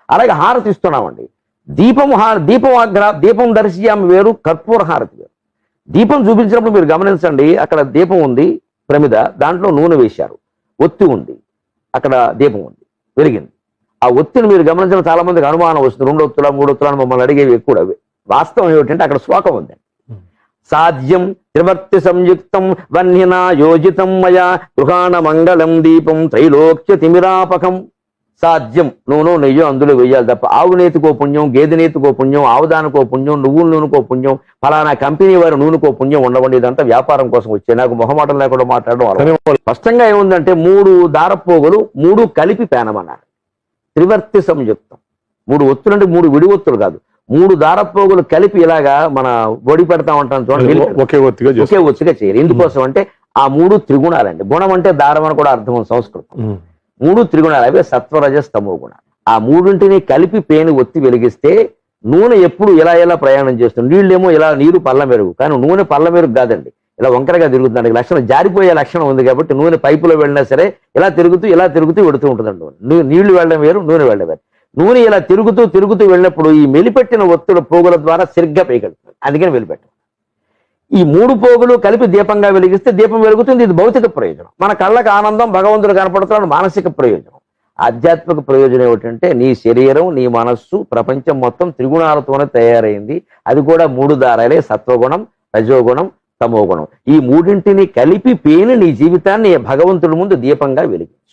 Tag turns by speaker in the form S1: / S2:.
S1: అలాగే హారతి ఇస్తున్నామండి. దీపం దర్శియామి వేరు, కర్పూర హారతి వేరు. దీపం చూపించినప్పుడు మీరు గమనించండి, అక్కడ దీపం ఉంది ప్రమిద, దాంట్లో నూనె వేశారు, ఒత్తి ఉంది, అక్కడ దీపం ఉంది, వెలిగింది. ఆ ఒత్తిని మీరు గమనించిన చాలా మందికి అనుమానం వస్తుంది, 2 ఒత్తులా 3 ఒత్తులా అని మమ్మల్ని అడిగేవి ఎక్కువ. వాస్తవం ఏమిటంటే అక్కడ శ్లోకం ఉంది, సాధ్యం త్రివర్తి సంయుక్తం వన్యనా యోజితం మయా గృహాణ మంగళం దీపం త్రైలోక్య తిమిరాపకం. సాధ్యం, నూనె నెయ్యి అందులో వేయాలి తప్ప ఆవు నేతికో పుణ్యం, గేదె నేతికో పుణ్యం, ఆవుదానికో పుణ్యం, నువ్వుల నూనెకో పుణ్యం, ఫలానా కంపెనీ వారి నూనెకో పుణ్యం ఉండవండి. ఇదంతా వ్యాపారం కోసం వచ్చే, నాకు మొహమాటం లేకుండా మాట్లాడడం. స్పష్టంగా ఏముందంటే 3 దారపోగులు 3 కలిపి పేనమన్నారు. త్రివర్తి సంయుక్తం, 3 ఒత్తులు అంటే 3 విడి ఒత్తులు కాదు, 3 దారపోగులు కలిపి ఇలాగా మన ఒడి పెడతా ఉంటాం చూడండి, ఒకే ఒత్తిగా చేయాలి. ఎందుకోసం అంటే ఆ 3 త్రిగుణాలండి. గుణం అంటే దారం అని కూడా అర్థం సంస్కృతం. 3 త్రిగుణాలు, అవే సత్వరజస్ తమో గుణాలు. ఆ 3ంటిని కలిపి పేను ఒత్తి వెలిగిస్తే నూనె ఎప్పుడు ఇలా ప్రయాణం చేస్తుంది. నీళ్ళేమో ఇలా, నీరు పల్ల మెరుగు, కానీ నూనె పల్ల మెరుగు కాదండి, ఇలా వంకరగా తిరుగుతుంది. లక్షణం జారిపోయే లక్షణం ఉంది కాబట్టి నూనె పైపులో వెళ్ళినా సరే ఇలా తిరుగుతూ వెడుతూ ఉంటుందండి. నీళ్లు వెళ్ళడం వేరు, నూనె వెళ్ళడం వేరు. నూనె ఇలా తిరుగుతూ వెళ్ళినప్పుడు ఈ మెలిపెట్టిన ఒత్తుల పోగుల ద్వారా సరిగ్గా పైకెళ్తుంది, అందుకని వెలిపెట్టాం. ఈ 3 పోగులు కలిపి దీపంగా వెలిగిస్తే దీపం వెలుగుతుంది. ఇది భౌతిక ప్రయోజనం. మన కళ్ళకు ఆనందం, భగవంతుడు కనపడుతున్నాడు, మానసిక ప్రయోజనం. ఆధ్యాత్మిక ప్రయోజనం ఏమిటంటే నీ శరీరం, నీ మనస్సు, ప్రపంచం మొత్తం త్రిగుణాలతోనే తయారైంది. అది కూడా 3 దారాలే, సత్వగుణం, రజోగుణం, తమోగుణం. ఈ 3ంటిని కలిపి పేని నీ జీవితాన్ని భగవంతుడి ముందు దీపంగా వెలిగించు.